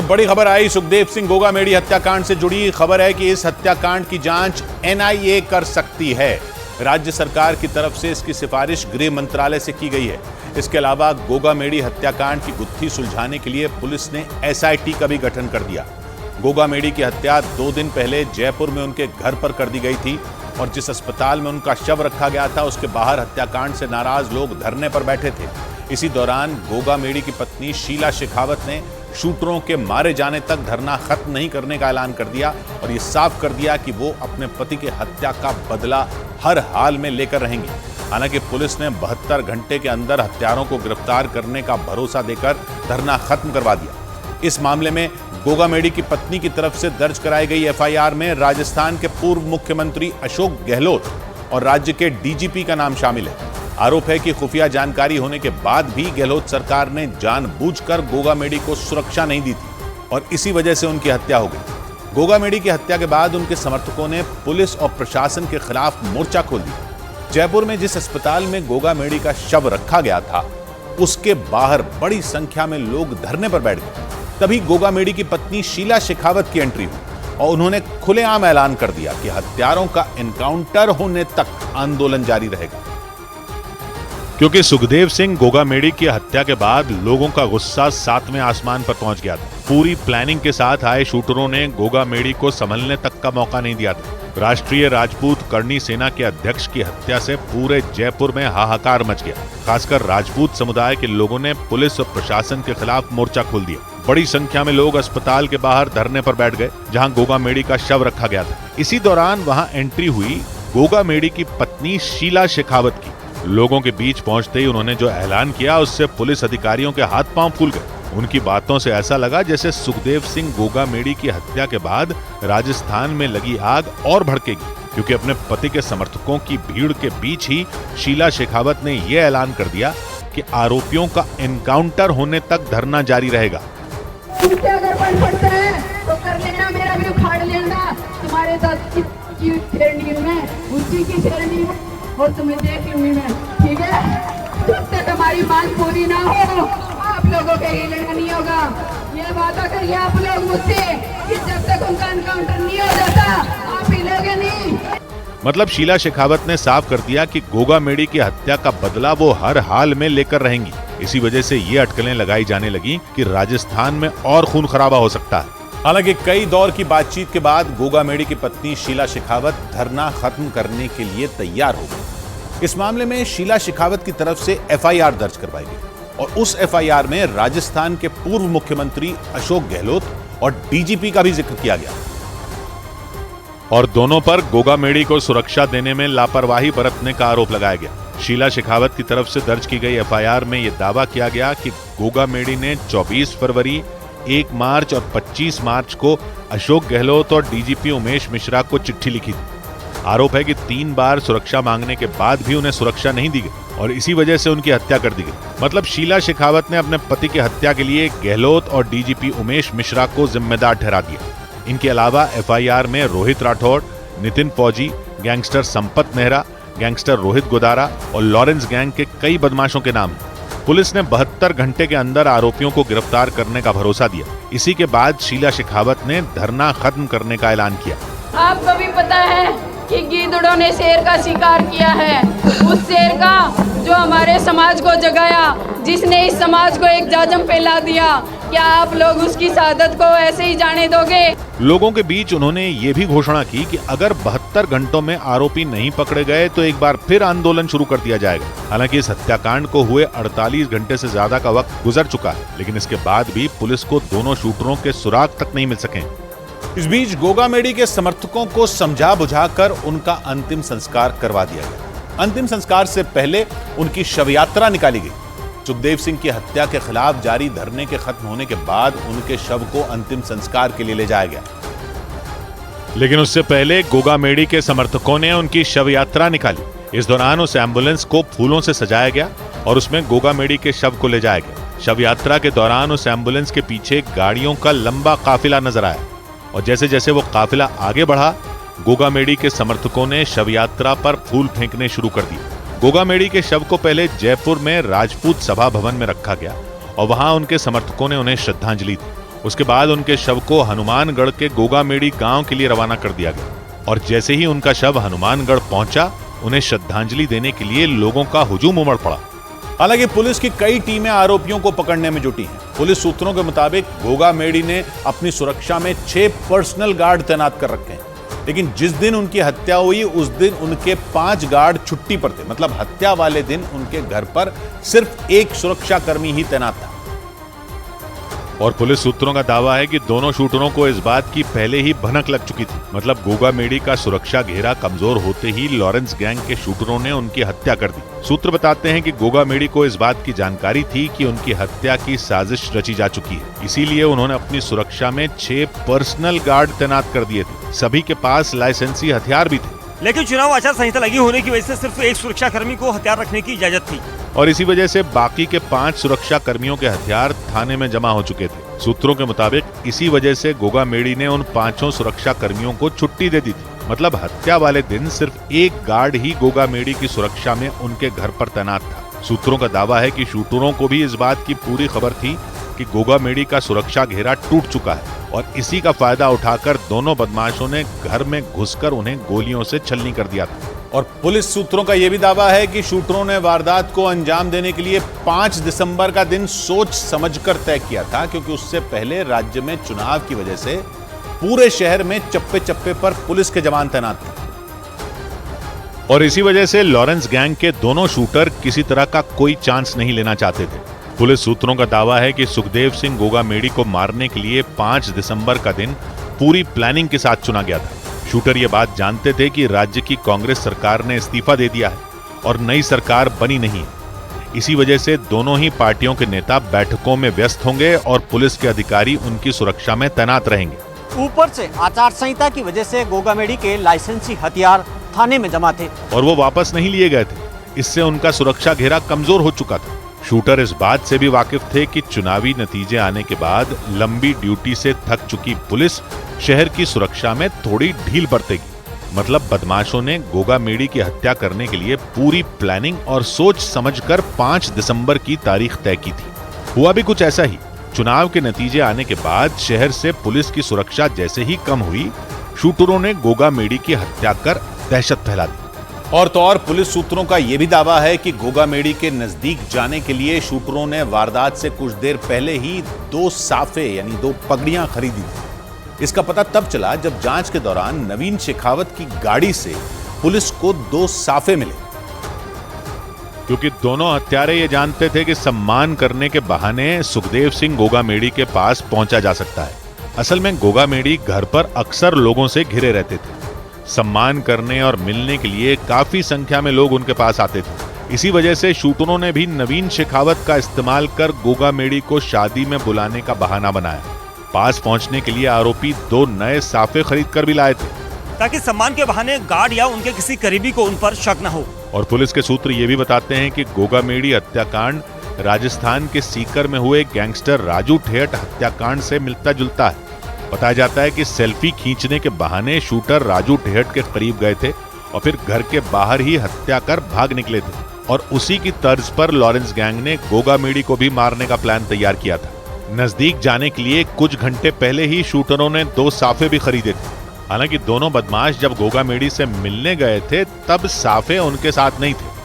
बड़ी खबर आई सुखदेव सिंह गोगामेडी हत्याकांड से जुड़ी खबर है कि इस हत्याकांड की जांच एनआईए कर सकती है। राज्य सरकार की तरफ से इसकी सिफारिश गृह मंत्रालय से की गई है। इसके अलावा गोगामेडी हत्याकांड की गुत्थी सुलझाने के लिए पुलिस ने एसआईटी का भी गठन कर दिया। गोगामेडी की हत्या 2 दिन पहले जयपुर में उनके घर पर कर दी गई थी और जिस अस्पताल में उनका शव रखा गया था उसके बाहर हत्याकांड से नाराज लोग धरने पर बैठे थे। इसी दौरान गोगामेडी की पत्नी शीला शेखावत ने शूटरों के मारे जाने तक धरना खत्म नहीं करने का ऐलान कर दिया और ये साफ कर दिया कि वो अपने पति के हत्या का बदला हर हाल में लेकर रहेंगी। हालांकि पुलिस ने 72 घंटे के अंदर हत्यारों को गिरफ्तार करने का भरोसा देकर धरना खत्म करवा दिया। इस मामले में गोगामेडी की पत्नी की तरफ से दर्ज कराई गई एफआईआर में राजस्थान के पूर्व मुख्यमंत्री अशोक गहलोत और राज्य के डीजीपी का नाम शामिल है। आरोप है कि खुफिया जानकारी होने के बाद भी गहलोत सरकार ने जानबूझकर गोगामेडी को सुरक्षा नहीं दी थी और इसी वजह से उनकी हत्या हो गई। गोगामेडी की हत्या के बाद उनके समर्थकों ने पुलिस और प्रशासन के खिलाफ मोर्चा खोल दिया। जयपुर में जिस अस्पताल में गोगामेडी का शव रखा गया था उसके बाहर बड़ी संख्या में लोग धरने पर बैठ गए। तभी गोगामेडी की पत्नी शीला शेखावत की एंट्री हुई और उन्होंने खुलेआम ऐलान कर दिया कि हत्यारों का एनकाउंटर होने तक आंदोलन जारी रहेगा। क्योंकि सुखदेव सिंह गोगामेडी की हत्या के बाद लोगों का गुस्सा 7वें आसमान पर पहुंच गया था। पूरी प्लानिंग के साथ आए शूटरों ने गोगामेडी को संभलने तक का मौका नहीं दिया था। राष्ट्रीय राजपूत करणी सेना के अध्यक्ष की हत्या से पूरे जयपुर में हाहाकार मच गया। खासकर राजपूत समुदाय के लोगों ने पुलिस और प्रशासन के खिलाफ मोर्चा खोल दिया। बड़ी संख्या में लोग अस्पताल के बाहर धरने पर बैठ गए जहां गोगामेडी का शव रखा गया था। इसी दौरान वहां एंट्री हुई गोगामेडी की पत्नी शीला शेखावत की। लोगों के बीच पहुंचते ही उन्होंने जो ऐलान किया उससे पुलिस अधिकारियों के हाथ पांव फूल गए। उनकी बातों से ऐसा लगा जैसे सुखदेव सिंह गोगामेडी की हत्या के बाद राजस्थान में लगी आग और भड़केगी, क्योंकि अपने पति के समर्थकों की भीड़ के बीच ही शीला शेखावत ने यह ऐलान कर दिया कि आरोपियों का एनकाउंटर होने तक धरना जारी रहेगा। अगर बन पड़ता है तो कर लेना, मेरा भी उखाड़ लेना। तुम्हारे साथ की शेरनी में उसी की शेरनी और तुम्हें देख लूंगी मैं, ठीक है? जब तक हमारी मांग पूरी ना हो आप लोगों के हिलना नहीं होगा। ये वादा करिए आप लोग मुझसे कि जब तक उनका एनकाउंटर नहीं हो जाता आप हिलोगे नहीं। मतलब शीला शेखावत ने साफ कर दिया कि गोगामेडी की हत्या का बदला वो हर हाल में लेकर रहेंगी। इसी वजह से ये अटकलें लगाई जाने लगी कि राजस्थान में और खून खराबा हो सकता है। हालांकि कई दौर की बातचीत के बाद गोगामेडी की पत्नी शीला शेखावत धरना खत्म करने के लिए तैयार हो गई। इस मामले में शीला शेखावत की तरफ से एफआईआर दर्ज करवाई गई और उस एफआईआर में राजस्थान के पूर्व मुख्यमंत्री अशोक गहलोत और डीजीपी का भी जिक्र किया गया और दोनों पर गोगामेडी को सुरक्षा देने में लापरवाही बरतने का आरोप लगाया गया। शीला शेखावत की तरफ से दर्ज की गई एफआईआर में यह दावा किया गया कि गोगामेडी ने 24 फरवरी, 1 मार्च और 25 मार्च को अशोक गहलोत और डीजीपी उमेश मिश्रा को चिट्ठी लिखी थी। आरोप है कि 3 बार सुरक्षा मांगने के बाद भी उन्हें सुरक्षा नहीं दी गई और इसी वजह से उनकी हत्या कर दी गई। मतलब शीला शेखावत ने अपने पति की हत्या के लिए गहलोत और डीजीपी उमेश मिश्रा को जिम्मेदार ठहरा दिया। इनके अलावा एफआईआर में रोहित राठौड़, नितिन फौजी, गैंगस्टर संपत नेहरा, गैंगस्टर रोहित गोदारा और लॉरेंस गैंग के कई बदमाशों के नाम हैं। पुलिस ने 72 घंटे के अंदर आरोपियों को गिरफ्तार करने का भरोसा दिया। इसी के बाद शीला शेखावत ने धरना खत्म करने का ऐलान किया। आपको भी पता है कि गीदड़ों ने शेर का शिकार किया है, उस शेर का जो हमारे समाज को जगाया, जिसने इस समाज को एक जाजम फैला दिया। क्या आप लोग उसकी शहादत को ऐसे ही जाने दोगे? लोगों के बीच उन्होंने ये भी घोषणा की कि अगर 72 घंटों में आरोपी नहीं पकड़े गए तो एक बार फिर आंदोलन शुरू कर दिया जाएगा। हालांकि इस हत्याकांड को हुए 48 घंटे से ज्यादा का वक्त गुजर चुका है, लेकिन इसके बाद भी पुलिस को दोनों शूटरों के सुराग तक नहीं मिल सके। इस बीच गोगामेडी के समर्थकों को समझा बुझाकर उनका अंतिम संस्कार करवा दिया गया। अंतिम संस्कार से पहले उनकी शव यात्रा निकाली गई। सुखदेव सिंह की हत्या के खिलाफ जारी धरने के खत्म होने के बाद उनके शव को अंतिम संस्कार के लिए ले जाया गया, लेकिन उससे पहले गोगामेडी के समर्थकों ने उनकी शव यात्रा निकाली। इस दौरान उस एम्बुलेंस को फूलों से सजाया गया और उसमें गोगामेडी के शव को ले जाया गया। शव यात्रा के दौरान उस एम्बुलेंस के पीछे गाड़ियों का लंबा काफिला नजर आया और जैसे जैसे वो काफिला आगे बढ़ा, गोगामेडी के समर्थकों ने शव यात्रा पर फूल फेंकने शुरू कर दिए। गोगामेडी के शव को पहले जयपुर में राजपूत सभा भवन में रखा गया और वहां उनके समर्थकों ने उन्हें श्रद्धांजलि दी उसके बाद उनके शव को हनुमानगढ़ के गोगामेड़ी गांव के लिए रवाना कर दिया गया और जैसे ही उनका शव हनुमानगढ़ पहुंचा, उन्हें श्रद्धांजलि देने के लिए लोगों का हुजूम उमड़ पड़ा। हालांकि पुलिस की कई टीमें आरोपियों को पकड़ने में जुटी हैं। पुलिस सूत्रों के मुताबिक गोगामेड़ी ने अपनी सुरक्षा में 6 पर्सनल गार्ड तैनात कर रखे हैं, लेकिन जिस दिन उनकी हत्या हुई उस दिन उनके 5 गार्ड छुट्टी पर थे। मतलब हत्या वाले दिन उनके घर पर सिर्फ एक सुरक्षाकर्मी ही तैनात था। और पुलिस सूत्रों का दावा है कि दोनों शूटरों को इस बात की पहले ही भनक लग चुकी थी। मतलब गोगामेड़ी का सुरक्षा घेरा कमजोर होते ही लॉरेंस गैंग के शूटरों ने उनकी हत्या कर दी। सूत्र बताते हैं कि गोगामेड़ी को इस बात की जानकारी थी कि उनकी हत्या की साजिश रची जा चुकी है, इसीलिए उन्होंने अपनी सुरक्षा में 6 पर्सनल गार्ड तैनात कर दिए थे। सभी के पास लाइसेंसी हथियार भी थे, लेकिन चुनाव आचार संहिता लगी होने की वजह से सिर्फ एक सुरक्षा कर्मी को हथियार रखने की इजाजत थी और इसी वजह से बाकी के 5 सुरक्षा कर्मियों के हथियार थाने में जमा हो चुके थे। सूत्रों के मुताबिक इसी वजह से गोगामेड़ी ने उन 5 सुरक्षा कर्मियों को छुट्टी दे दी थी। मतलब हत्या वाले दिन सिर्फ एक गार्ड ही गोगामेड़ी की सुरक्षा में उनके घर पर तैनात था। सूत्रों का दावा है कि शूटरों को भी इस बात की पूरी खबर थी कि गोगामेड़ी का सुरक्षा घेरा टूट चुका है और इसी का फायदा उठाकर दोनों बदमाशों ने घर में घुसकर उन्हें गोलियों से छलनी कर दिया था। और पुलिस सूत्रों का यह भी दावा है कि शूटरों ने वारदात को अंजाम देने के लिए 5 दिसंबर का दिन सोच समझकर तय किया था, क्योंकि उससे पहले राज्य में चुनाव की वजह से पूरे शहर में चप्पे चप्पे पर पुलिस के जवान तैनात थे और इसी वजह से लॉरेंस गैंग के दोनों शूटर किसी तरह का कोई चांस नहीं लेना चाहते थे। पुलिस सूत्रों का दावा है कि सुखदेव सिंह गोगामेड़ी को मारने के लिए 5 दिसंबर का दिन पूरी प्लानिंग के साथ चुना गया था। शूटर ये बात जानते थे कि राज्य की कांग्रेस सरकार ने इस्तीफा दे दिया है और नई सरकार बनी नहीं है। इसी वजह से दोनों ही पार्टियों के नेता बैठकों में व्यस्त होंगे और पुलिस के अधिकारी उनकी सुरक्षा में तैनात रहेंगे। ऊपर से आचार संहिता की वजह से गोगामेड़ी के लाइसेंसी हथियार थाने में जमा थे और वो वापस नहीं लिए गए थे। इससे उनका सुरक्षा घेरा कमजोर हो चुका था। शूटर इस बात से भी वाकिफ थे कि चुनावी नतीजे आने के बाद लंबी ड्यूटी से थक चुकी पुलिस शहर की सुरक्षा में थोड़ी ढील बरतेगी। मतलब बदमाशों ने गोगामेड़ी की हत्या करने के लिए पूरी प्लानिंग और सोच समझकर 5 दिसंबर की तारीख तय की थी। हुआ भी कुछ ऐसा ही। चुनाव के नतीजे आने के बाद शहर से पुलिस की सुरक्षा जैसे ही कम हुई, शूटरों ने गोगामेड़ी की हत्या कर दहशत फैला दी। और तो और पुलिस सूत्रों का यह भी दावा है कि गोगामेड़ी के नजदीक जाने के लिए शूटरों ने वारदात से कुछ देर पहले ही 2 साफे यानी 2 पगड़ियां खरीदी थी। इसका पता तब चला जब जांच के दौरान नवीन शेखावत की गाड़ी से पुलिस को 2 साफे मिले, क्योंकि दोनों हत्यारे ये जानते थे कि सम्मान करने के बहाने सुखदेव सिंह गोगामेड़ी के पास पहुंचा जा सकता है। असल में गोगामेड़ी घर पर अक्सर लोगों से घिरे रहते थे। सम्मान करने और मिलने के लिए काफी संख्या में लोग उनके पास आते थे। इसी वजह से शूटरों ने भी नवीन शेखावत का इस्तेमाल कर गोगामेड़ी को शादी में बुलाने का बहाना बनाया। पास पहुंचने के लिए आरोपी 2 नए साफे खरीद कर भी लाए थे, ताकि सम्मान के बहाने गार्ड या उनके किसी करीबी को उन पर शक न हो। और पुलिस के सूत्र ये भी बताते हैं कि गोगामेड़ी हत्याकांड राजस्थान के सीकर में हुए गैंगस्टर राजू ठेठ हत्याकांड से मिलता जुलता है। बताया जाता है कि सेल्फी खींचने के बहाने शूटर राजू ठेठ के करीब गए थे और फिर घर के बाहर ही हत्या कर भाग निकले थे और उसी की तर्ज पर लॉरेंस गैंग ने गोगामेड़ी को भी मारने का प्लान तैयार किया था। नजदीक जाने के लिए कुछ घंटे पहले ही शूटरों ने 2 साफे भी खरीदे थे। हालांकि दोनों बदमाश जब गोगामेड़ी से मिलने गए थे तब साफे उनके साथ नहीं थे।